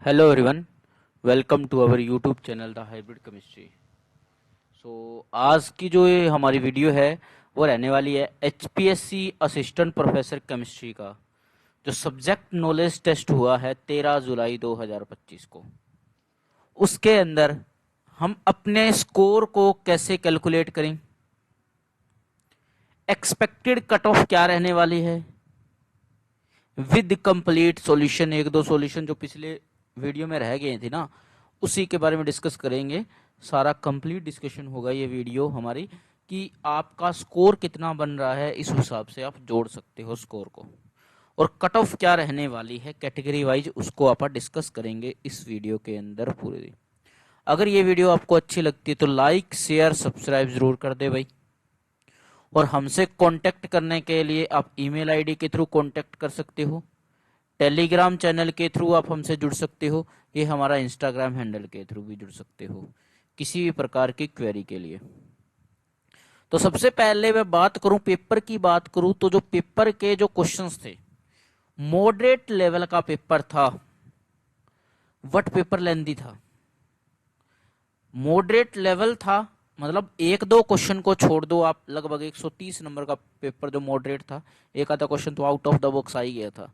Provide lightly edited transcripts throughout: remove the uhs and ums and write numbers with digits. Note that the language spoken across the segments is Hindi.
Hello everyone, welcome to our YouTube channel the hybrid chemistry. आज की जो ये हमारी वीडियो है वो रहने वाली है एचपीएससी असिस्टेंट प्रोफेसर केमिस्ट्री का जो सब्जेक्ट नॉलेज टेस्ट हुआ है 13 जुलाई 2025 को। उसके अंदर हम अपने स्कोर को कैसे कैलकुलेट करें, एक्सपेक्टेड कट ऑफ क्या रहने वाली है, विद कंप्लीट सॉल्यूशन। एक दो सॉल्यूशन जो पिछले वीडियो में रह गए थे ना, उसी के बारे में डिस्कस करेंगे। सारा कंप्लीट डिस्कशन होगा ये वीडियो हमारी कि आपका स्कोर कितना बन रहा है, इस हिसाब से आप जोड़ सकते हो स्कोर को। और कट ऑफ क्या रहने वाली है कैटेगरी वाइज, उसको आप डिस्कस करेंगे इस वीडियो के अंदर पूरे। अगर ये वीडियो आपको अच्छी लगती है तो लाइक शेयर सब्सक्राइब जरूर कर दे भाई। और हमसे कांटेक्ट करने के लिए आप ईमेल आईडी के थ्रू कांटेक्ट कर सकते हो, टेलीग्राम चैनल के थ्रू आप हमसे जुड़ सकते हो, ये हमारा इंस्टाग्राम हैंडल के थ्रू भी जुड़ सकते हो किसी भी प्रकार की क्वेरी के लिए। तो सबसे पहले मैं बात करूं, पेपर की बात करूं तो जो पेपर के जो क्वेश्चंस थे, मॉडरेट लेवल का पेपर था। वट पेपर लेंदी था, मॉडरेट लेवल था, मतलब एक दो क्वेश्चन को छोड़ दो आप, लगभग 130 नंबर का पेपर जो मॉडरेट था। एक आधा क्वेश्चन तो आउट ऑफ द बॉक्स आ ही गया था।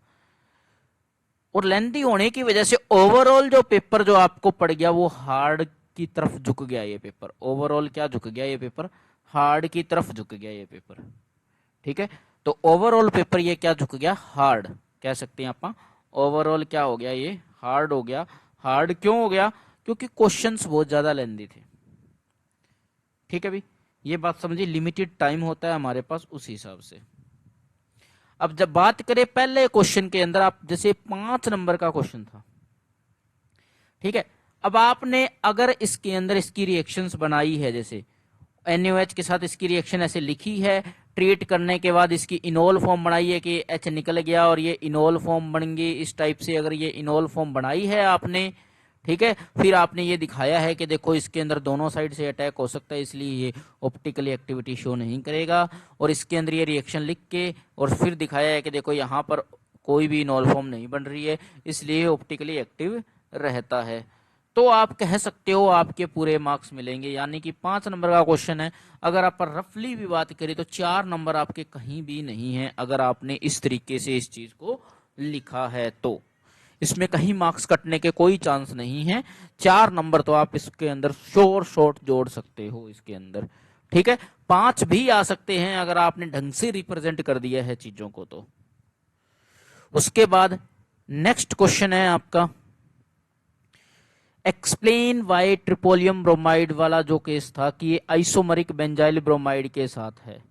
और लेंथी होने की वजह से ओवरऑल जो पेपर जो आपको पड़ गया वो हार्ड की तरफ झुक गया। ये पेपर ओवरऑल क्या झुक गया, ये पेपर हार्ड की तरफ झुक गया ये पेपर। ठीक है, तो ओवरऑल पेपर ये क्या झुक गया, हार्ड कह सकते हैं आप। ओवरऑल क्या हो गया, ये हार्ड हो गया। हार्ड क्यों हो गया, क्योंकि क्वेश्चंस बहुत ज्यादा लेंथी थे। ठीक है भी, ये बात समझिए, लिमिटेड टाइम होता है हमारे पास उस हिसाब से। अब जब बात करें पहले क्वेश्चन के अंदर, आप जैसे 5 नंबर का क्वेश्चन था, ठीक है। अब आपने अगर इसके अंदर इसकी रिएक्शंस बनाई है, जैसे NaOH के साथ इसकी रिएक्शन ऐसे लिखी है, ट्रीट करने के बाद इसकी इनोल फॉर्म बनाई है कि H निकल गया और ये इनोल फॉर्म बन गई, इस टाइप से अगर ये इनोल फॉर्म बनाई है आपने, ठीक है। फिर आपने ये दिखाया है कि देखो इसके अंदर दोनों साइड से अटैक हो सकता है, इसलिए ये ऑप्टिकली एक्टिविटी शो नहीं करेगा। और इसके अंदर ये रिएक्शन लिख के और फिर दिखाया है कि देखो यहाँ पर कोई भी इनोल फॉर्म नहीं बन रही है, इसलिए ऑप्टिकली एक्टिव रहता है। तो आप कह सकते हो आपके पूरे मार्क्स मिलेंगे। यानी कि 5 नंबर का क्वेश्चन है, अगर आप रफली भी बात करें तो 4 नंबर आपके कहीं भी नहीं है, अगर आपने इस तरीके से इस चीज को लिखा है तो इसमें कहीं मार्क्स कटने के कोई चांस नहीं है। 4 नंबर तो आप इसके अंदर श्योर शॉर्ट जोड़ सकते हो इसके अंदर। ठीक है, 5 भी आ सकते हैं अगर आपने ढंग से रिप्रेजेंट कर दिया है चीजों को तो। उसके बाद नेक्स्ट क्वेश्चन है आपका, एक्सप्लेन वाई ट्रिपोलियम ब्रोमाइड वाला जो केस था कि ये आइसोमरिक बेंजाइल ब्रोमाइड के साथ है।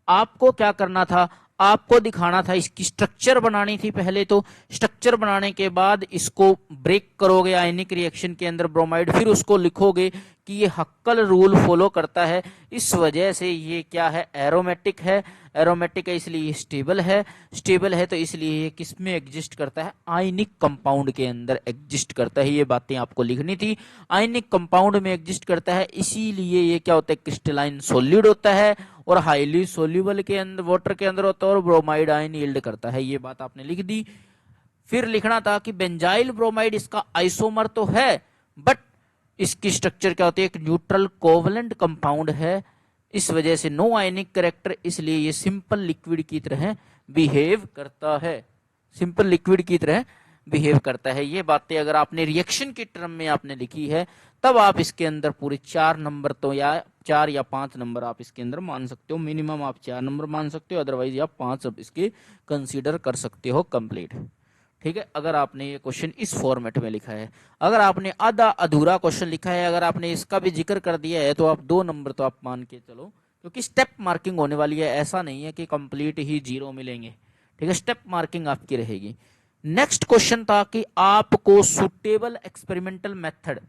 आपको क्या करना था, आपको दिखाना था, इसकी स्ट्रक्चर बनानी थी पहले। तो स्ट्रक्चर बनाने के बाद इसको ब्रेक करोगे आयनिक रिएक्शन के अंदर ब्रोमाइड, फिर उसको लिखोगे कि ये हक्कल रूल फॉलो करता है, इस वजह से ये क्या है, एरोमेटिक है। एरोमेटिक है इसलिए ये स्टेबल है, स्टेबल है तो इसलिए ये किस में एग्जिस्ट करता है, आयनिक कंपाउंड के अंदर एग्जिस्ट करता है। ये बातें आपको लिखनी थी, आयनिक कंपाउंड में एग्जिस्ट करता है, इसीलिए ये क्या होता है, क्रिस्टलाइन सॉलिड होता है और हाईली सोल्यूबल के अंदर, वाटर के अंदर होता है और ब्रोमाइड आयन यील्ड करता है। ये बात आपने लिख दी। फिर लिखना था कि बेंजाइल ब्रोमाइड इसका आइसोमर तो है, बट इसकी स्ट्रक्चर क्या होती है, एक न्यूट्रल कोवलेंट कंपाउंड है, इस वजह से नो आयनिक कैरेक्टर, इसलिए ये सिंपल लिक्विड की तरह बिहेव करता है, सिंपल लिक्विड की तरह बिहेव करता है। ये बातें अगर आपने रिएक्शन की टर्म में आपने लिखी है, तब आप इसके अंदर पूरे 4 नंबर तो, या 4 या 5 नंबर आप इसके अंदर मान सकते हो। मिनिमम आप 4 नंबर मान सकते हो, अदरवाइज आप 5 अब इसके कंसीडर कर सकते हो कंप्लीट। ठीक है, अगर आपने ये क्वेश्चन इस फॉर्मेट में लिखा है। अगर आपने आधा अधूरा क्वेश्चन लिखा है, अगर आपने इसका भी जिक्र कर दिया है, तो आप 2 नंबर तो आप मान के चलो, क्योंकि स्टेप मार्किंग होने वाली है। ऐसा नहीं है कि कंप्लीट ही 0 मिलेंगे, ठीक है, स्टेप मार्किंग आपकी रहेगी। नेक्स्ट क्वेश्चन था कि आपको suitable experimental method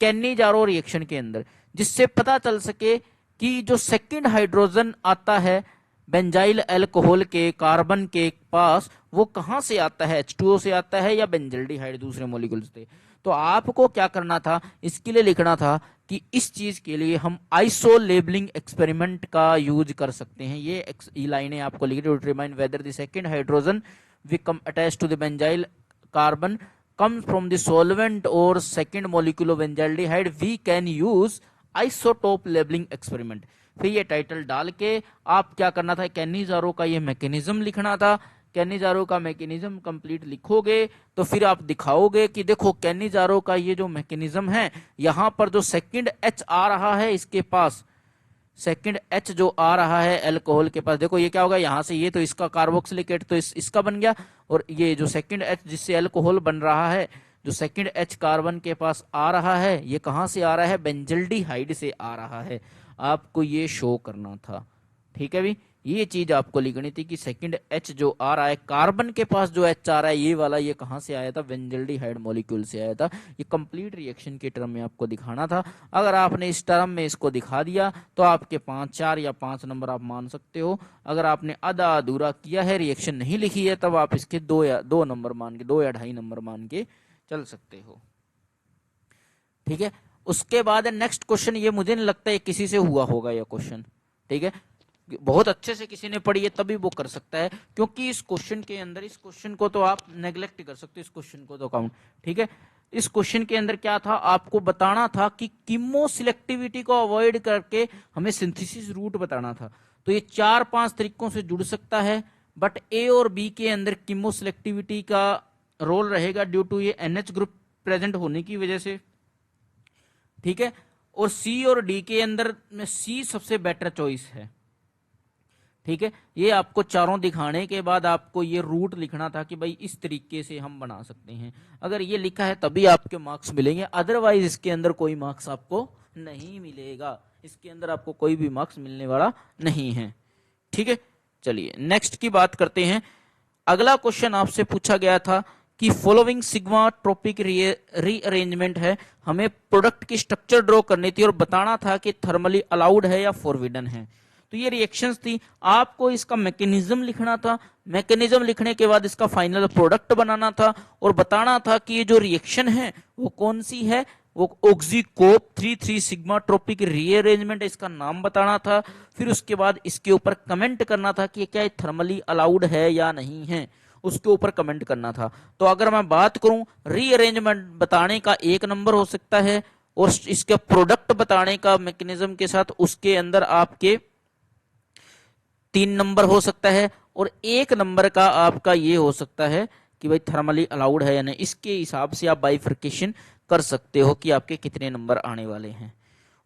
Cannizzaro reaction के अंदर, जिससे पता चल सके कि जो सेकंड हाइड्रोजन आता है बेंजाइल अल्कोहल के कार्बन के पास, वो कहां से आता है, H2O से आता है या बेंजल्डिहाइड दूसरे मॉलिक्यूल्स से। तो आपको क्या करना था, इसके लिए लिखना था कि इस चीज के लिए हम आइसो लेबलिंग एक्सपेरिमेंट का यूज कर सकते हैं। ये लाइनें आपको लिखनी, to determine whether the second hydrogen become attached to the benzyl carbon comes from the solvent or second molecule of benzaldehyde, we can use isotope labeling experiment। फिर ये टाइटल डाल के आप क्या करना था, कैनिजारो का ये मैकेनिज्म लिखना था। कैनिजारो का मैकेनिज्म कंप्लीट लिखोगे तो फिर आप दिखाओगे कि देखो कैनिजारो का ये जो मैकेनिज्म है, यहां पर जो सेकंड एच आ रहा है इसके पास, सेकंड एच जो आ रहा है अल्कोहल के पास, देखो ये क्या होगा, यहां से ये तो इसका कार्बोक्सिलिक एसिड तो इसका बन गया, और ये जो सेकंड एच जिससे अल्कोहल बन रहा है, जो सेकंड एच कार्बन के पास आ रहा है, ये कहां से आ रहा है, बेंजल्डिहाइड से आ रहा है। आपको ये शो करना था, ठीक है भी, ये चीज आपको लिखनी थी कि सेकंड एच जो आ रहा है, कार्बन के पास जो एच आ रहा है ये वाला, ये कहां से आया था, बेंजल्डिहाइड मॉलिक्यूल से आया था। ये कंप्लीट रिएक्शन के टर्म में आपको दिखाना था। अगर आपने इस टर्म में इसको दिखा दिया तो आपके 4 या 5 नंबर आप मान सकते हो। अगर आपने आधा अधूरा किया है, रिएक्शन नहीं लिखी है, तब आप इसके 2 नंबर मान के, 2 या 2.5 नंबर मान के चल सकते हो, ठीक है। उसके बाद नेक्स्ट क्वेश्चन, ये मुझे नहीं लगता है किसी से हुआ होगा ये क्वेश्चन, ठीक है, बहुत अच्छे से किसी ने पढ़ी है तभी वो कर सकता है, क्योंकि इस क्वेश्चन के अंदर, इस क्वेश्चन को तो आप नेग्लेक्ट कर सकते हो, इस क्वेश्चन को तो काउंट, ठीक है। इस क्वेश्चन के अंदर क्या था, आपको बताना था कि कीमो सिलेक्टिविटी को अवॉइड करके हमें सिंथेसिस रूट बताना था। तो ये 4-5 तरीकों से जुड़ सकता है, बट ए और बी के अंदर कीमो सिलेक्टिविटी का रोल रहेगा ड्यू टू ये NH ग्रुप प्रेजेंट होने की वजह से, ठीक है। और सी और डी के अंदर में सी सबसे बेटर चॉइस है, ठीक है। ये आपको चारों दिखाने के बाद आपको ये रूट लिखना था कि भाई इस तरीके से हम बना सकते हैं। अगर ये लिखा है तभी आपके मार्क्स मिलेंगे, अदरवाइज इसके अंदर कोई मार्क्स आपको नहीं मिलेगा, इसके अंदर आपको कोई भी मार्क्स मिलने वाला नहीं है, ठीक है। चलिए नेक्स्ट की बात करते हैं। अगला क्वेश्चन आपसे पूछा गया था कि फॉलोइंग सिग्मा ट्रोपिक रीअरेंजमेंट है, हमें प्रोडक्ट की स्ट्रक्चर ड्रॉ करनी थी और बताना था कि थर्मली अलाउड है या फॉरबिडन है। तो ये रिएक्शंस थी, आपको इसका मैकेनिज्म लिखना था, मैकेनिज्म लिखने के बाद इसका फाइनल प्रोडक्ट बनाना था और बताना था कि ये जो रिएक्शन है वो कौन सी है, वो ऑक्सीकोप 3,3 सिग्मा ट्रोपिक रीअरेंजमेंट, इसका नाम बताना था। फिर उसके बाद इसके ऊपर कमेंट करना था कि क्या ये थर्मली अलाउड है या नहीं है, उसके ऊपर कमेंट करना था। तो अगर मैं बात करूं, रीअरेंजमेंट बताने का 1 नंबर हो सकता है, और इसके प्रोडक्ट बताने का मैकेनिज्म के साथ उसके अंदर आपके 3 नंबर हो सकता है, और 1 नंबर का आपका ये हो सकता है कि भाई थर्मली अलाउड है या नहीं। इसके हिसाब से आप बाइफर्केशन कर सकते हो कि आपके कितने नंबर आने वाले हैं।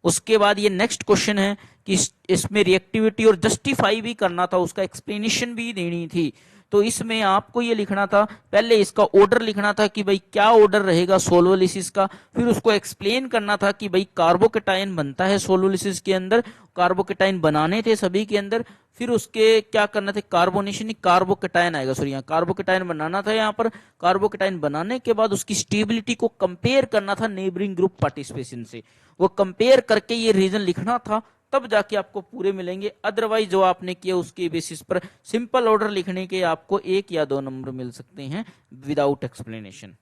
उसके बाद ये नेक्स्ट क्वेश्चन है कि इसमें रिएक्टिविटी और जस्टिफाई भी करना था, उसका एक्सप्लेनेशन भी देनी थी। तो इसमें आपको ये लिखना था, पहले इसका ऑर्डर लिखना था कि भाई क्या ऑर्डर रहेगा सोलोलिसिस का, फिर उसको एक्सप्लेन करना था कि भाई कार्बोकेटाइन बनता है सोलोलिसिस के अंदर, कार्बोकेटाइन बनाने थे सभी के अंदर, फिर उसके क्या करना था, कार्बोनेशन, कार्बोकेटाइन आएगा, सॉरी यहाँ कार्बोकेटाइन बनाना था। यहाँ पर कार्बोकेटाइन बनाने के बाद उसकी स्टेबिलिटी को कंपेयर करना था नेबरिंग ग्रुप पार्टिसिपेशन से, वो कंपेयर करके ये रीजन लिखना था, तब जाके आपको पूरे मिलेंगे। अदरवाइज जो आपने किया उसके बेसिस पर सिंपल ऑर्डर लिखने के आपको 1 या 2 नंबर मिल सकते हैं विदाउट एक्सप्लेनेशन,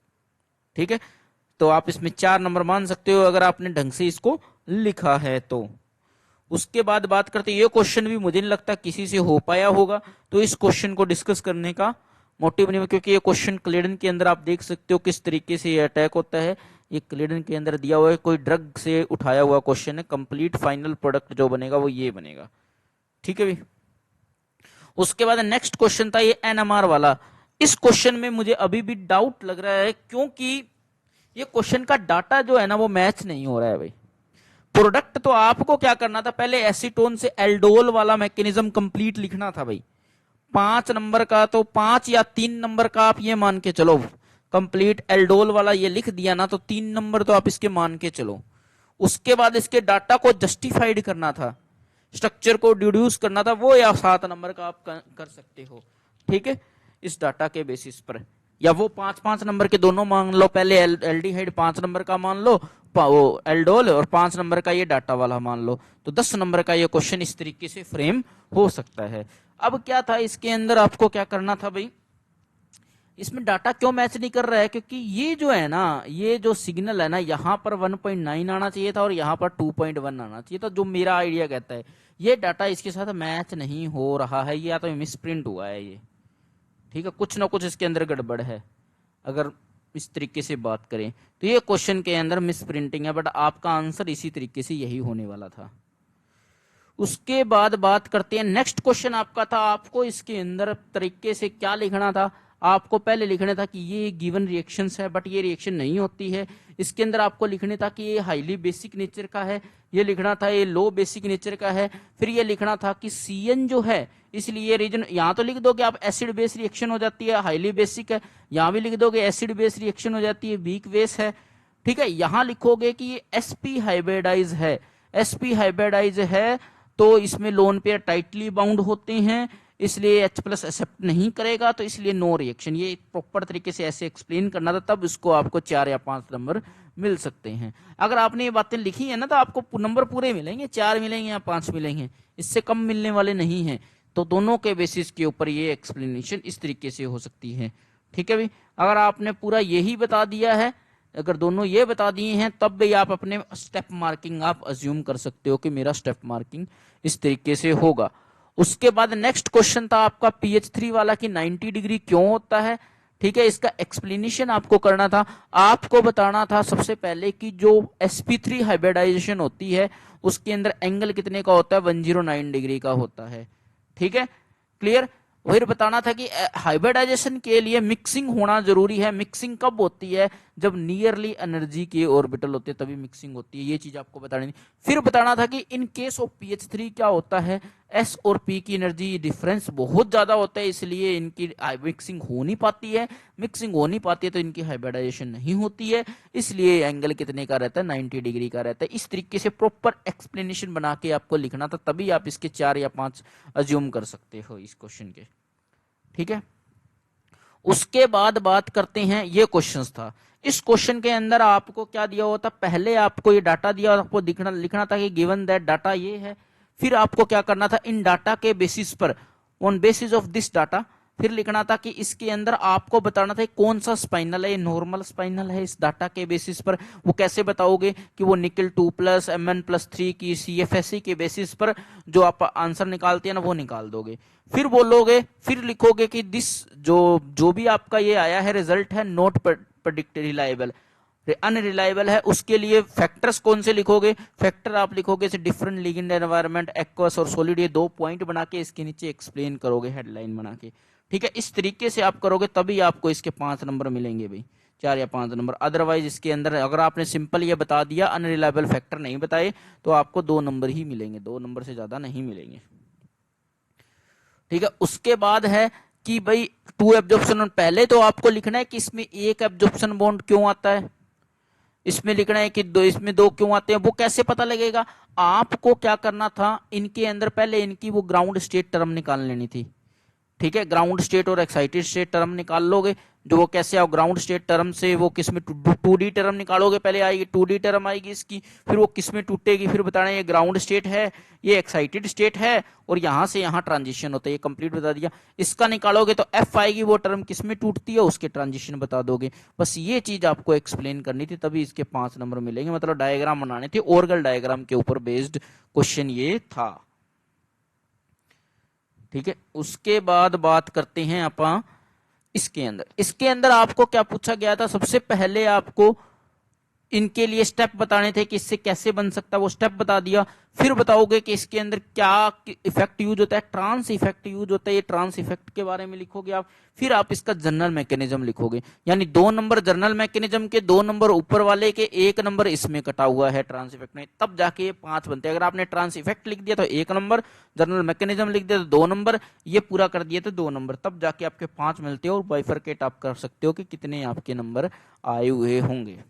ठीक है। तो आप इसमें 4 नंबर मान सकते हो अगर आपने ढंग से इसको लिखा है तो। उसके बाद बात करते, ये क्वेश्चन भी मुझे नहीं लगता किसी से हो पाया होगा, तो इस क्वेश्चन को डिस्कस करने का मोटिव नहीं, क्योंकि ये क्वेश्चन क्लेडन के अंदर आप देख सकते हो किस तरीके से ये अटैक होता है। ये क्लेडन के अंदर दिया हुआ है, कोई ड्रग से उठाया हुआ क्वेश्चन है, कंप्लीट फाइनल प्रोडक्ट जो बनेगा वो ये बनेगा, ठीक है भी। उसके बाद नेक्स्ट क्वेश्चन था ये NMR वाला। इस क्वेश्चन में मुझे अभी भी डाउट लग रहा है, क्योंकि ये क्वेश्चन का डाटा जो है ना वो मैच नहीं हो रहा है भाई। प्रोडक्ट तो आपको क्या करना था, पहले एसीटोन से एल्डोल वाला मैकेनिज्म कंप्लीट लिखना था भाई, 5 नंबर का, तो 5 या 3 नंबर का आप ये मान के चलो, कंप्लीट एल्डोल वाला ये लिख दिया ना तो 3 नंबर तो आप इसके मान के चलो। उसके बाद इसके डाटा को जस्टिफाइड करना था, स्ट्रक्चर को डिड्यूस करना था, वो या 7 नंबर का आप कर सकते हो, ठीक है, इस डाटा के बेसिस पर। या वो 5-5 नंबर के दोनों मान लो, पहले एल्डिहाइड 5 नंबर का मान लो, वो एल्डोल, और 5 नंबर का ये डाटा वाला मान लो, तो 10 नंबर का ये क्वेश्चन इस तरीके से फ्रेम हो सकता है। अब क्या था इसके अंदर, आपको क्या करना था भाई, इसमें डाटा क्यों मैच नहीं कर रहा है, क्योंकि ये जो है ना, ये जो सिग्नल है ना, यहाँ पर 1.9 आना चाहिए था और यहाँ पर 2.1 आना चाहिए था, जो मेरा आइडिया कहता है। ये डाटा इसके साथ मैच नहीं हो रहा है, या तो मिसप्रिंट हुआ है ये, ठीक है, कुछ ना कुछ इसके अंदर गड़बड़ है। अगर इस तरीके से बात करें तो ये क्वेश्चन के अंदर मिस प्रिंटिंग है, बट आपका आंसर इसी तरीके से यही होने वाला था। उसके बाद बात करते हैं, नेक्स्ट क्वेश्चन आपका था, आपको इसके अंदर तरीके से क्या लिखना था, आपको पहले लिखना था कि ये गिवन रिएक्शंस है बट ये रिएक्शन नहीं होती है। इसके अंदर आपको लिखने था कि ये हाईली बेसिक नेचर का है, ये लिखना था ये लो बेसिक नेचर का है, फिर ये लिखना था कि CN जो है, इसलिए रीजन यहां तो लिख दोगे आप एसिड बेस रिएक्शन हो जाती है, हाईली बेसिक है, यहां भी लिख दोगे एसिड बेस रिएक्शन हो जाती है, वीक बेस है। ठीक है, यहां लिखोगे कि ये sp हाइब्रिडाइज है, sp हाइब्रिडाइज है तो इसमें लोन पेयर टाइटली बाउंड होते हैं, इसलिए H प्लस एक्सेप्ट नहीं करेगा, तो इसलिए नो रिएक्शन। ये प्रॉपर तरीके से ऐसे एक्सप्लेन करना था, तब इसको आपको 4 या 5 नंबर मिल सकते हैं। अगर आपने ये बातें लिखी है ना तो आपको नंबर पूरे मिलेंगे, 4 मिलेंगे या 5 मिलेंगे, इससे कम मिलने वाले नहीं हैं। तो दोनों के बेसिस के ऊपर ये एक्सप्लेनेशन इस तरीके से हो सकती है। ठीक है भाई, अगर आपने पूरा यही बता दिया है, अगर दोनों ये बता दिए हैं, तब भी आप अपने स्टेप मार्किंग आप अज्यूम कर सकते हो कि मेरा स्टेप मार्किंग इस तरीके से होगा। उसके बाद नेक्स्ट क्वेश्चन था आपका PH3 वाला कि 90 डिग्री क्यों होता है। ठीक है, इसका एक्सप्लेनेशन आपको करना था, आपको बताना था सबसे पहले कि जो sp3 हाइब्रिडाइजेशन होती है उसके अंदर एंगल कितने का होता है, 109 डिग्री का होता है। ठीक है, क्लियर। फिर बताना था कि हाइब्रिडाइजेशन के लिए मिक्सिंग होना जरूरी है। मिक्सिंग कब होती है, जब नियरली एनर्जी के ऑर्बिटल होते हैं तभी मिक्सिंग होती है, ये चीज आपको बतानी थी। फिर बताना था कि इन केस ऑफ PH3 क्या होता है, S और P की एनर्जी डिफरेंस बहुत ज्यादा होता है, इसलिए इनकी मिक्सिंग हो नहीं पाती है। मिक्सिंग हो नहीं पाती है तो इनकी हाइब्रिडाइजेशन नहीं होती है, इसलिए एंगल कितने का रहता है, 90 डिग्री का रहता है। इस तरीके से प्रॉपर एक्सप्लेनेशन बना के आपको लिखना था, तभी आप इसके 4 या 5 अज्यूम कर सकते हो इस क्वेश्चन के। ठीक है, उसके बाद बात करते हैं, ये क्वेश्चंस था। इस क्वेश्चन के अंदर आपको क्या दिया हुआ था, पहले आपको ये डाटा दिया और आपको लिखना था कि गिवन दैट डाटा ये है। फिर आपको क्या करना था, इन डाटा के बेसिस पर, on basis of this data, फिर लिखना था कि इसके अंदर आपको बताना था कौन सा स्पाइनल है, नॉर्मल स्पाइनल है। इस डाटा के बेसिस पर वो कैसे बताओगे कि वो निकल 2+ Mn+3 की CFSE के बेसिस पर जो आप आंसर निकालते हैं ना वो निकाल दोगे। फिर बोलोगे, फिर लिखोगे कि दिस जो भी आपका ये आया है रिजल्ट है नॉट प्रेडिक्ट रिलायबल, अनरिलायबल है। उसके लिए फैक्टर्स कौन से लिखोगे, फैक्टर आप लिखोगे डिफरेंट लिगेंड एनवायरनमेंट, एक्वस और सॉलिड, ये 2 पॉइंट बना के इसके नीचे एक्सप्लेन करोगे हेडलाइन बना के। ठीक है, इस तरीके से आप करोगे तभी आपको इसके 5 नंबर मिलेंगे भाई, 4 या 5 नंबर। अदरवाइज इसके अंदर अगर आपने सिंपल ये बता दिया, अनरिलायबल फैक्टर नहीं बताए, तो आपको 2 नंबर ही मिलेंगे, 2 नंबर से ज्यादा नहीं मिलेंगे। ठीक है, उसके बाद है कि भाई 2 एब्जॉर्प्शन, पहले तो आपको लिखना है कि इसमें एक एब्जॉर्प्शन बॉन्ड क्यों आता है, इसमें लिखना है कि इसमें 2 क्यों आते हैं। वो कैसे पता लगेगा, आपको क्या करना था, इनके अंदर पहले इनकी वो ग्राउंड स्टेट टर्म निकाल लेनी थी। ठीक है, ग्राउंड स्टेट और एक्साइटेड स्टेट टर्म निकाल लोगे, जो वो कैसे आओ, ग्राउंड स्टेट टर्म से वो किसमें 2D टर्म निकालोगे, पहले आएगी 2D टर्म आएगी इसकी, फिर वो किसमें टूटेगी, फिर बताना ये ग्राउंड स्टेट है, ये एक्साइटेड स्टेट है, और यहां से यहां ट्रांजिशन होता है, ये कंप्लीट बता दिया। इसका निकालोगे तो F आएगी, वो टर्म किसमें टूटती है उसके ट्रांजिशन बता दोगे। बस ये चीज आपको एक्सप्लेन करनी थी, तभी इसके 5 नंबर मिलेंगे, मतलब डायग्राम बनाने थे, ऑर्गल डायग्राम के ऊपर बेस्ड क्वेश्चन ये था। ठीक है, उसके बाद बात करते हैं अपन इसके अंदर आपको क्या पूछा गया था, सबसे पहले आपको इनके लिए स्टेप बताने थे कि इससे कैसे बन सकता है, वो स्टेप बता दिया। फिर बताओगे कि इसके अंदर क्या इफेक्ट यूज होता है, ट्रांस इफेक्ट यूज होता है, ये ट्रांस इफेक्ट के बारे में लिखोगे आप। फिर आप इसका जनरल मैकेनिज्म लिखोगे, यानी 2 नंबर जनरल मैकेनिज्म के, 2 नंबर ऊपर वाले के, 1 नंबर इसमें कटा हुआ है ट्रांस इफेक्ट में, तब जाके ये 5 बनते हैं। अगर आपने ट्रांस इफेक्ट लिख दिया तो 1 नंबर, जनरल मैकेनिज्म लिख दिया तो 2 नंबर, ये पूरा कर दिया तो 2 नंबर, तब जाके आपके 5 मिलते हो। और बाइफरकेट आप कर सकते हो कि कितने आपके नंबर आए हुए होंगे।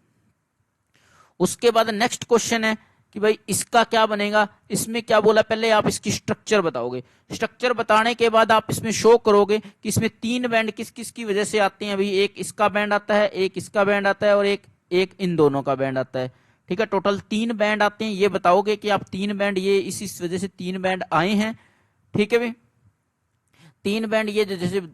उसके बाद नेक्स्ट क्वेश्चन है कि भाई इसका क्या बनेगा, इसमें क्या बोला, पहले आप इसकी स्ट्रक्चर बताओगे। स्ट्रक्चर बताने के बाद आप इसमें शो करोगे कि इसमें 3 बैंड किस किस की वजह से आते हैं। अभी एक इसका बैंड आता है, एक इसका बैंड आता है, और एक इन दोनों का बैंड आता है। ठीक है, टोटल 3 बैंड आते हैं। ये बताओगे कि आप 3 बैंड ये इस वजह से 3 बैंड आए हैं। ठीक है भाई, 3 बैंड ये जैसे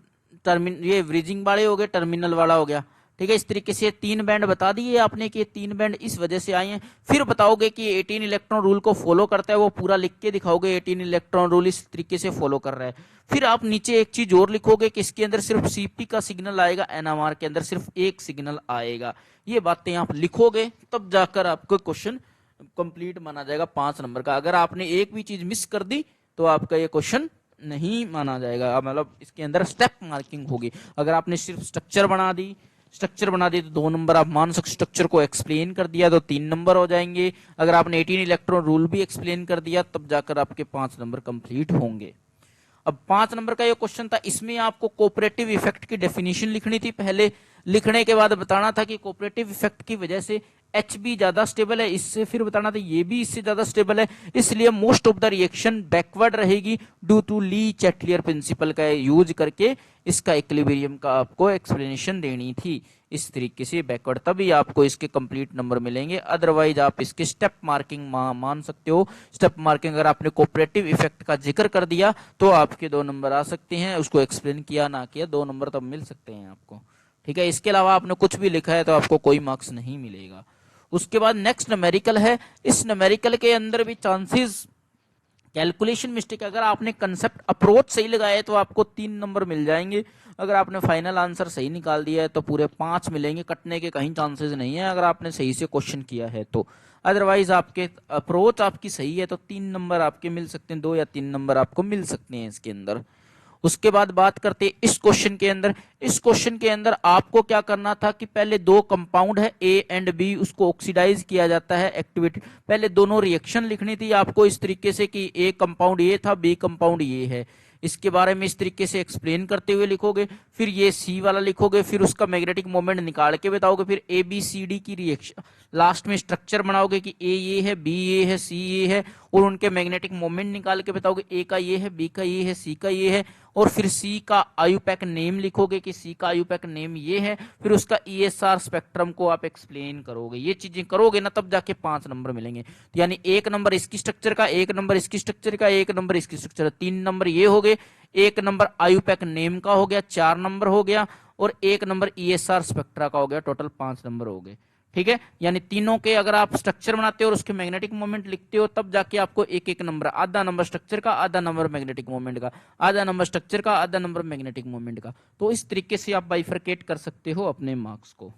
ये ब्रिजिंग वाले हो गए, टर्मिनल वाला हो गया, ठीक है। इस तरीके से 3 बैंड बता दिए आपने कि ये 3 बैंड इस वजह से आए हैं। फिर बताओगे कि 18 इलेक्ट्रॉन रूल को फॉलो करता है, वो पूरा लिख के दिखाओगे 18 इलेक्ट्रॉन रूल इस तरीके से फॉलो कर रहा है। फिर आप नीचे एक चीज और लिखोगे कि इसके अंदर सिर्फ सीपी का सिग्नल आएगा, एनएमआर के अंदर सिर्फ एक सिग्नल आएगा। ये बातें आप लिखोगे तब जाकर आपको क्वेश्चन कंप्लीट माना जाएगा 5 नंबर का। अगर आपने एक भी चीज मिस कर दी तो आपका ये क्वेश्चन नहीं माना जाएगा, मतलब इसके अंदर स्टेप मार्किंग होगी। अगर आपने सिर्फ स्ट्रक्चर बना दी तो 2 नंबर आप मान सकते। स्ट्रक्चर को एक्सप्लेन कर दिया तो 3 नंबर हो जाएंगे। अगर आपने 18 इलेक्ट्रॉन रूल भी एक्सप्लेन कर दिया तब जाकर आपके 5 नंबर कंप्लीट होंगे। अब 5 नंबर का ये क्वेश्चन था, इसमें आपको कोऑपरेटिव इफेक्ट की डेफिनेशन लिखनी थी पहले। लिखने के बाद बताना था कि कोऑपरेटिव इफेक्ट की वजह से एच बी ज्यादा स्टेबल है, इससे फिर बताना था ये भी इससे ज्यादा स्टेबल है, इसलिए most of the reaction backward रहेगी due to Le Chatelier principle का यूज करके इसका इक्विलिब्रियम का आपको एक्सप्लेनेशन देनी थी। इस तरीके से बैकवर्ड, तभी आपको इसके कंप्लीट नंबर मिलेंगे। अदरवाइज आप इसके स्टेप मार्किंग मान सकते हो। स्टेप मार्किंग अगर आपने कोऑपरेटिव इफेक्ट का जिक्र कर दिया तो आपके 2 नंबर आ सकते हैं, उसको एक्सप्लेन किया ना किया 2 नंबर तब मिल सकते हैं आपको। ठीक है, इसके अलावा आपने कुछ भी लिखा है तो आपको कोई मार्क्स नहीं मिलेगा। उसके बाद नेक्स्ट न्यूमेरिकल है। इस न्यूमेरिकल के अंदर भी चांसेस कैलकुलेशन मिस्टेक, अगर आपने कंसेप्ट अप्रोच सही लगाया है तो आपको 3 नंबर मिल जाएंगे। अगर आपने फाइनल आंसर सही निकाल दिया है तो पूरे 5 मिलेंगे, कटने के कहीं चांसेस नहीं है अगर आपने सही से क्वेश्चन किया है तो। अदरवाइज आपके अप्रोच आपकी सही है तो 3 नंबर आपके मिल सकते हैं, 2 या 3 नंबर आपको मिल सकते हैं इसके अंदर। उसके बाद बात करते हैं इस क्वेश्चन के अंदर। इस क्वेश्चन के अंदर आपको क्या करना था कि पहले 2 कंपाउंड है ए एंड बी, उसको ऑक्सीडाइज किया जाता है एक्टिविटी। पहले दोनों रिएक्शन लिखनी थी आपको इस तरीके से कि ए कंपाउंड ये था, बी कंपाउंड ये है। इसके बारे में इस तरीके से एक्सप्लेन करते हुए लिखोगे। फिर ये सी वाला लिखोगे, फिर उसका मैग्नेटिक मोमेंट निकाल के बताओगे। फिर ए बी सी डी की रिएक्शन लास्ट में स्ट्रक्चर बनाओगे कि ए ये है, बी ये है, सी ये है, और उनके मैग्नेटिक मोमेंट निकाल के बताओगे। ए का ये है, बी का ये है, सी का ये है, और फिर सी का आयुपैक नेम लिखोगे कि सी का आयुपैक नेम ये है। फिर उसका ईएसआर स्पेक्ट्रम को आप एक्सप्लेन करोगे। ये चीजें करोगे ना तब जाके 5 नंबर मिलेंगे। तो यानी 1 नंबर इसकी स्ट्रक्चर का, 1 नंबर इसकी स्ट्रक्चर का, 1 नंबर इसकी स्ट्रक्चर, 3 नंबर ये हो गए। 1 नंबर आयुपैक नेम का हो गया, 4 नंबर हो गया, और 1 नंबर ईएसआर स्पेक्ट्रा का हो गया, टोटल 5 नंबर हो गए। ठीक है, यानी तीनों के अगर आप स्ट्रक्चर बनाते हो और उसके मैग्नेटिक मोमेंट लिखते हो तब जाके आपको 1-1 नंबर, आधा नंबर स्ट्रक्चर का, आधा नंबर मैग्नेटिक मोमेंट का, आधा नंबर स्ट्रक्चर का, आधा नंबर मैग्नेटिक मोमेंट का। तो इस तरीके से आप बाइफरकेट कर सकते हो अपने मार्क्स को।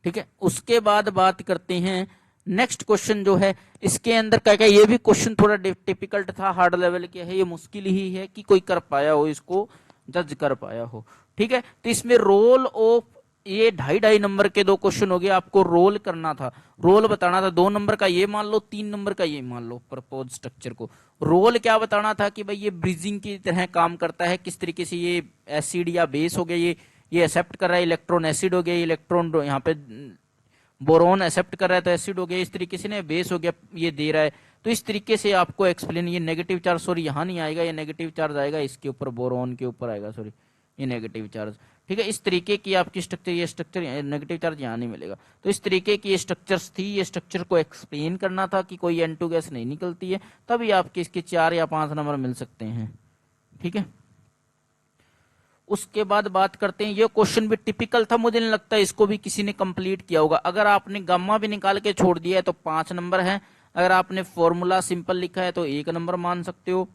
ठीक है, उसके बाद बात करते हैं नेक्स्ट क्वेश्चन जो है। इसके अंदर क्या क्या, ये भी क्वेश्चन थोड़ा टिपिकल्ट था, हार्ड लेवल के है, ये मुश्किल ही है कि कोई कर पाया हो, इसको जज कर पाया हो। ठीक है, तो इसमें रोल ऑफ, ये 2.5 नंबर के 2 क्वेश्चन हो गए। आपको रोल करना था, रोल बताना था। 2 नंबर का ये मान लो, 3 नंबर का ये मान लो। प्रपोज स्ट्रक्चर को रोल क्या बताना था कि भाई ये ब्रिजिंग की तरह काम करता है, किस तरीके से ये एसिड या बेस हो गया, ये एक्सेप्ट कर रहा है इलेक्ट्रॉन, एसिड हो गया, इलेक्ट्रॉन यहाँ पे बोरोन एक्सेप्ट कर रहा है तो एसिड हो गया, इस तरीके से ना बेस हो गया, ये दे रहा है। तो इस तरीके से आपको एक्सप्लेन, ये नेगेटिव चार्ज, सॉरी यहाँ नहीं आएगा, ये नेगेटिव चार्ज आएगा इसके ऊपर, बोरोन के ऊपर आएगा, सॉरी ये नेगेटिव चार्ज। ठीक है, इस तरीके की आपकी स्ट्रक्चर, ये स्ट्रक्चर नेगेटिव चार्ज यहाँ नहीं मिलेगा। तो इस तरीके की ये स्ट्रक्चर्स थी, ये स्ट्रक्चर को एक्सप्लेन करना था कि कोई N2 गैस नहीं निकलती है, तभी आपके इसके 4 या 5 नंबर मिल सकते हैं। ठीक है, उसके बाद बात करते हैं, ये क्वेश्चन भी टिपिकल था, मुझे नहीं लगता इसको भी किसी ने कंप्लीट किया होगा। अगर आपने गामा भी निकाल के छोड़ दिया है तो 5 नंबर है। अगर आपने फॉर्मूला सिंपल लिखा है तो 1 नंबर मान सकते हो।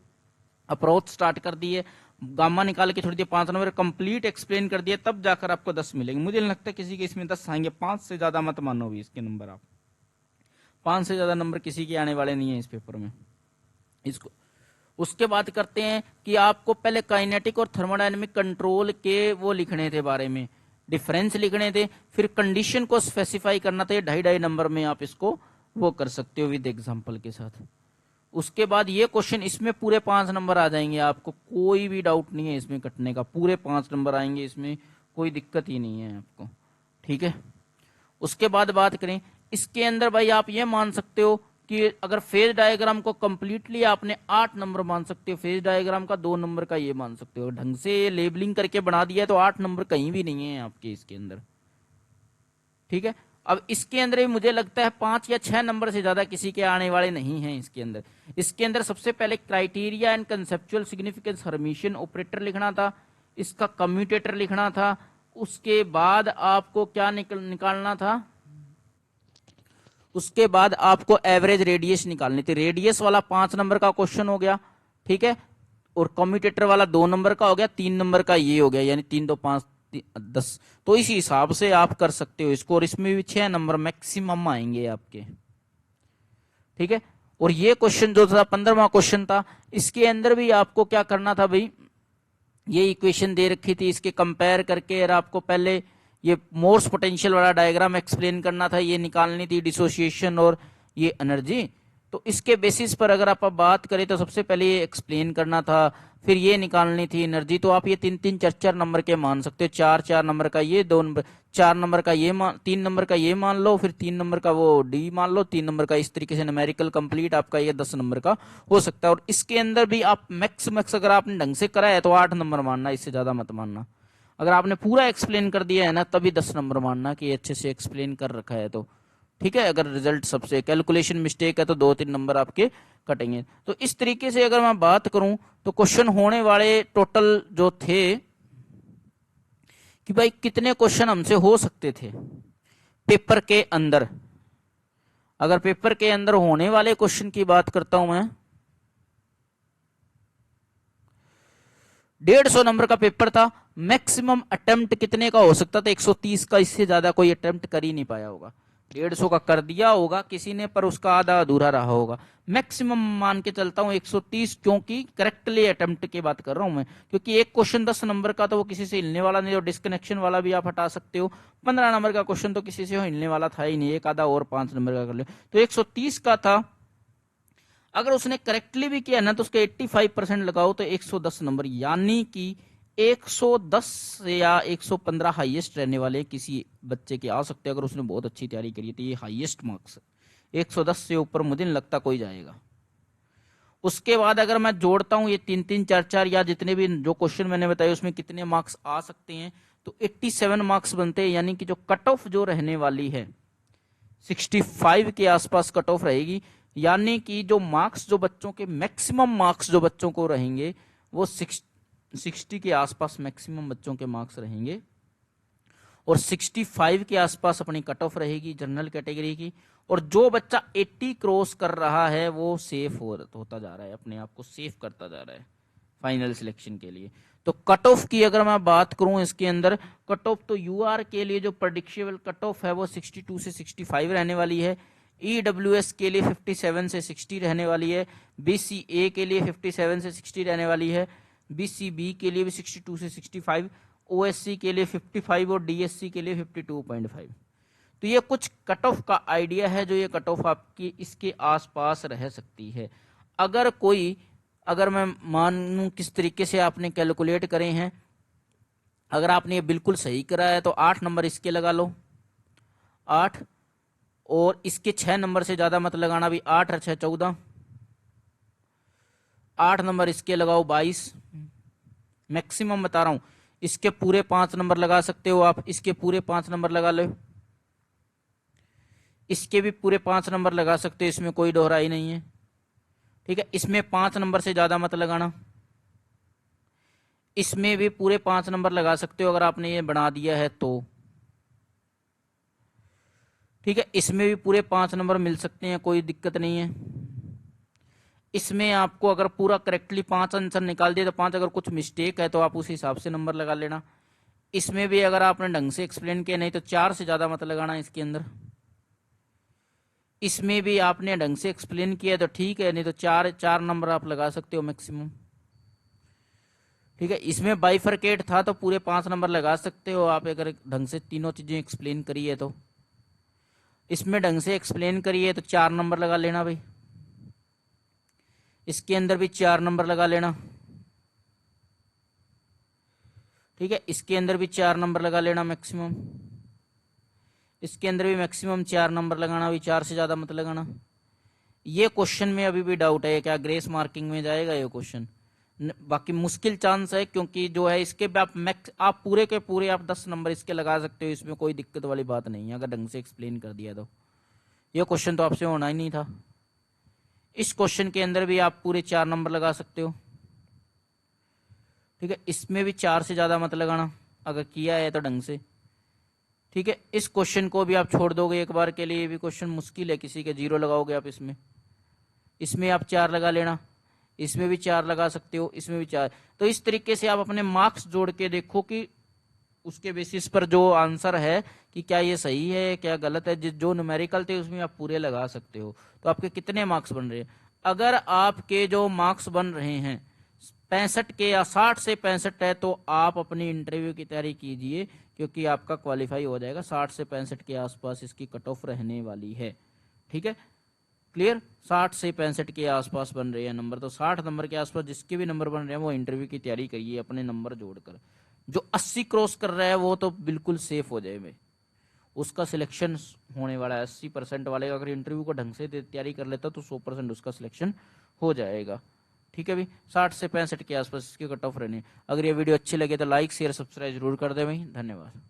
अप्रोच स्टार्ट कर दिए, गामा निकाल के छोड़ दिया, 5 नंबर, कंप्लीट एक्सप्लेन कर दिया, तब जाकर आपको 10 मिलेंगे। मुझे नहीं लगता किसी के इसमें 10 आएंगे, 5 से ज्यादा मत मानो भी इसके नंबर। आप 5 से ज्यादा नंबर किसी के आने वाले नहीं है इस पेपर में इसको। उसके बाद करते हैं कि आपको पहले काइनेटिक और थर्मोडायनेमिक कंट्रोल के वो लिखने थे, बारे में डिफरेंस लिखने थे, फिर कंडीशन को स्पेसिफाई करना था। ये 2.5 नंबर में आप इसको वो कर सकते हो विद एग्जांपल के साथ। उसके बाद ये क्वेश्चन, इसमें पूरे 5 नंबर आ जाएंगे, आपको कोई भी डाउट नहीं है इसमें कटने का, पूरे 5 नंबर आएंगे, इसमें कोई दिक्कत ही नहीं है आपको। ठीक है, उसके बाद बात करें इसके अंदर, भाई आप ये मान सकते हो कि अगर फेज डायग्राम को कंप्लीटली आपने 8 नंबर मान सकते हो, फेज डायग्राम का 2 नंबर का ये मान सकते हो। ढंग से लेबलिंग करके बना दिया है तो 8 नंबर कहीं भी नहीं है आपके इसके अंदर। ठीक है, अब इसके अंदर भी मुझे लगता है 5 या 6 नंबर से ज्यादा किसी के आने वाले नहीं हैं इसके अंदर। इसके अंदर सबसे पहले criteria and conceptual significance Hermitian operator लिखना था, इसका कम्यूटेटर लिखना था, उसके बाद आपको क्या निकालना था, उसके बाद आपको एवरेज रेडियस निकालनी थी। रेडियस वाला 5 नंबर का क्वेश्चन हो गया, ठीक है, और कम्यूटेटर वाला 2 नंबर का हो गया, 3 नंबर का ये हो गया, यानी 3 2 5 10। तो इस हिसाब से आप कर सकते हो इसको, और इसमें भी 6 नंबर मैक्सिमम आएंगे आपके, ठीक है। और ये क्वेश्चन जो था 15वां क्वेश्चन था, इसके अंदर भी आपको क्या करना था भाई, ये इक्वेशन दे रखी थी, इसके कंपेयर करके और आपको पहले ये मोर्स पोटेंशियल वाला डायग्राम एक्सप्लेन करना था, ये निकालनी थी डिसोसिएशन और ये एनर्जी। तो इसके बेसिस पर अगर आप बात करें तो सबसे पहले ये एक्सप्लेन करना था, फिर ये निकालनी थी एनर्जी। तो आप ये 3 3 4 4 नंबर के मान सकते हो, 4 4 नंबर का ये, 2 नंबर 4 नंबर का ये मान, 3 नंबर का ये मान लो, फिर 3 नंबर का वो डी मान लो, 3 नंबर का, इस तरीके से न्यूमेरिकल कंप्लीट आपका ये 10 नंबर का हो सकता है। और इसके अंदर भी आप मैक्स अगर आपने ढंग से करा है तो 8 नंबर मानना, इससे ज्यादा मत मानना। अगर आपने पूरा एक्सप्लेन कर दिया है ना तभी 10 नंबर मानना कि अच्छे से एक्सप्लेन कर रखा है तो, ठीक है। अगर रिजल्ट सबसे कैलकुलेशन मिस्टेक है तो 2 3 नंबर आपके कटेंगे। तो इस तरीके से अगर मैं बात करूं तो क्वेश्चन होने वाले टोटल जो थे कि भाई कितने क्वेश्चन हमसे हो सकते थे पेपर के अंदर। अगर पेपर के अंदर होने वाले क्वेश्चन की बात करता हूं मैं, 150 नंबर का पेपर था, मैक्सिमम अटेम्प्ट कितने का हो सकता था, 130 का, इससे ज्यादा कोई अटेम्प्ट कर ही नहीं पाया होगा। 150 का कर दिया होगा किसी ने, पर उसका आधा अधूरा रहा होगा। मैक्सिमम मान के चलता हूं 130, क्योंकि करेक्टली अटेम्प्ट की बात कर रहा हूं मैं, क्योंकि एक क्वेश्चन 10 नंबर का तो वो किसी से हिलने वाला नहीं, और डिस्कनेक्शन वाला भी आप हटा सकते हो। 15 नंबर का क्वेश्चन तो किसी से हिलने वाला था ही नहीं, एक आधा और 5 नंबर का कर ले, तो 130 का था। अगर उसने करेक्टली भी किया ना तो उसके 85% लगाओ तो 110 नंबर, यानी कि 110 या 115 हाईएस्ट रहने वाले किसी बच्चे के आ सकते हैं, अगर उसने बहुत अच्छी तैयारी करी तो ये हाईएस्ट मार्क्स 110 से ऊपर मुझे नहीं लगता कोई जाएगा। उसके बाद अगर मैं जोड़ता हूं ये 3 3 4 4 या जितने भी जो क्वेश्चन मैंने बताए उसमें कितने मार्क्स आ सकते हैं, तो 87 मार्क्स बनते हैं, यानी कि जो कट ऑफ जो रहने वाली है 65 के आसपास कट ऑफ रहेगी। यानी कि जो मार्क्स जो बच्चों के मैक्सिमम मार्क्स जो बच्चों को रहेंगे वो 60 के आसपास मैक्सिमम बच्चों के मार्क्स रहेंगे, और 65 के आसपास अपनी कट ऑफ रहेगी जनरल कैटेगरी की। और जो बच्चा 80 क्रॉस कर रहा है वो सेफ होता जा रहा है, अपने आप को सेफ करता जा रहा है फाइनल सिलेक्शन के लिए। तो कट ऑफ की अगर मैं बात करूं इसके अंदर, कट ऑफ तो यूआर के लिए जो प्रेडिक्टेबल कट ऑफ है वो 62 से 65 रहने वाली है। ईडब्ल्यूएस के लिए 57 से 60 रहने वाली है। बीसीए के लिए 57 से 60 रहने वाली है। बीसीबी के लिए भी 62 से 65, ओएससी के लिए 55 और डीएससी के लिए 52.5। तो ये कुछ कट ऑफ का आइडिया है, जो ये कट ऑफ आपकी इसके आसपास रह सकती है। अगर मैं मानूं किस तरीके से आपने कैलकुलेट करे हैं, अगर आपने ये बिल्कुल सही करा है तो 8 नंबर इसके लगा लो, 8, और इसके 6 नंबर से ज्यादा मत लगाना भी, 8 और 6 14, 8 नंबर इसके लगाओ 22, मैक्सिमम बता रहा हूं। इसके पूरे 5 नंबर लगा सकते हो आप, इसके पूरे 5 नंबर लगा लो, इसके भी पूरे 5 नंबर लगा सकते हो, इसमें कोई दोहराई नहीं है, ठीक है। इसमें 5 नंबर से ज्यादा मत लगाना, इसमें भी पूरे 5 नंबर लगा सकते हो अगर आपने ये बना दिया है तो, ठीक है। इसमें भी पूरे 5 नंबर मिल सकते हैं, कोई दिक्कत नहीं है। इसमें आपको अगर पूरा करेक्टली 5 आंसर निकाल दिए तो 5, अगर कुछ मिस्टेक है तो आप उस हिसाब से नंबर लगा लेना। इसमें भी अगर आपने ढंग से एक्सप्लेन किया, नहीं तो 4 से ज्यादा मत लगाना इसके अंदर। इसमें भी आपने ढंग से एक्सप्लेन किया तो ठीक है, नहीं तो 4 नंबर आप लगा सकते हो मैक्सिमम, ठीक है। इसमें बाइफरकेट था तो पूरे 5 नंबर लगा सकते हो आप, अगर ढंग से तीनों चीजें एक्सप्लेन करी है तो। इसमें ढंग से एक्सप्लेन करी है तो 4 नंबर लगा लेना भाई, इसके अंदर भी 4 नंबर लगा लेना, ठीक है। इसके अंदर भी 4 नंबर लगा लेना मैक्सिमम, इसके अंदर भी मैक्सिमम 4 नंबर लगाना भी, 4 से ज्यादा मत लगाना। ये क्वेश्चन में अभी भी डाउट है क्या ग्रेस मार्किंग में जाएगा ये क्वेश्चन, बाकी मुश्किल चांस है, क्योंकि जो है इसके भी आप पूरे के पूरे आप 10 नंबर इसके लगा सकते हो, इसमें कोई दिक्कत वाली बात नहीं है अगर ढंग से एक्सप्लेन कर दिया तो। ये क्वेश्चन तो आपसे होना ही नहीं था। इस क्वेश्चन के अंदर भी आप पूरे 4 नंबर लगा सकते हो, ठीक है। इसमें भी 4 से ज्यादा मत लगाना, अगर किया है तो ढंग से। ठीक है, इस क्वेश्चन को भी आप छोड़ दोगे एक बार के लिए, ये भी क्वेश्चन मुश्किल है किसी के, 0 लगाओगे आप इसमें। इसमें आप 4 लगा लेना, इसमें भी 4 लगा सकते हो, इसमें भी 4। तो इस तरीके से आप अपने मार्क्स जोड़ के देखो कि उसके बेसिस पर जो आंसर है कि क्या ये सही है क्या गलत है। जो न्यूमेरिकल थे उसमें आप पूरे लगा सकते हो। तो आपके कितने मार्क्स बन रहे हैं? अगर आपके जो मार्क्स बन रहे हैं 65 के या 60 से 65 है तो आप अपनी इंटरव्यू की तैयारी कीजिए, क्योंकि आपका क्वालिफाई हो जाएगा। 60 से 65 के आसपास इसकी कट ऑफ रहने वाली है। ठीक है, क्लियर। 60 से 65 के आसपास बन रहे हैं नंबर, तो 60 नंबर के आसपास जिसके भी नंबर बन रहे हैं वो इंटरव्यू की तैयारी करिए अपने नंबर जोड़कर। जो 80 क्रॉस कर रहा है वो तो बिल्कुल सेफ हो जाए, में उसका सिलेक्शन होने वाला है। 80% वाले अगर इंटरव्यू को ढंग से तैयारी कर लेता तो 100% उसका सिलेक्शन हो जाएगा। ठीक है भाई, 60 से 65 के आसपास इसकी कट ऑफ रहनी है। अगर ये वीडियो अच्छी लगे तो लाइक शेयर सब्सक्राइब जरूर कर दे भाई, धन्यवाद।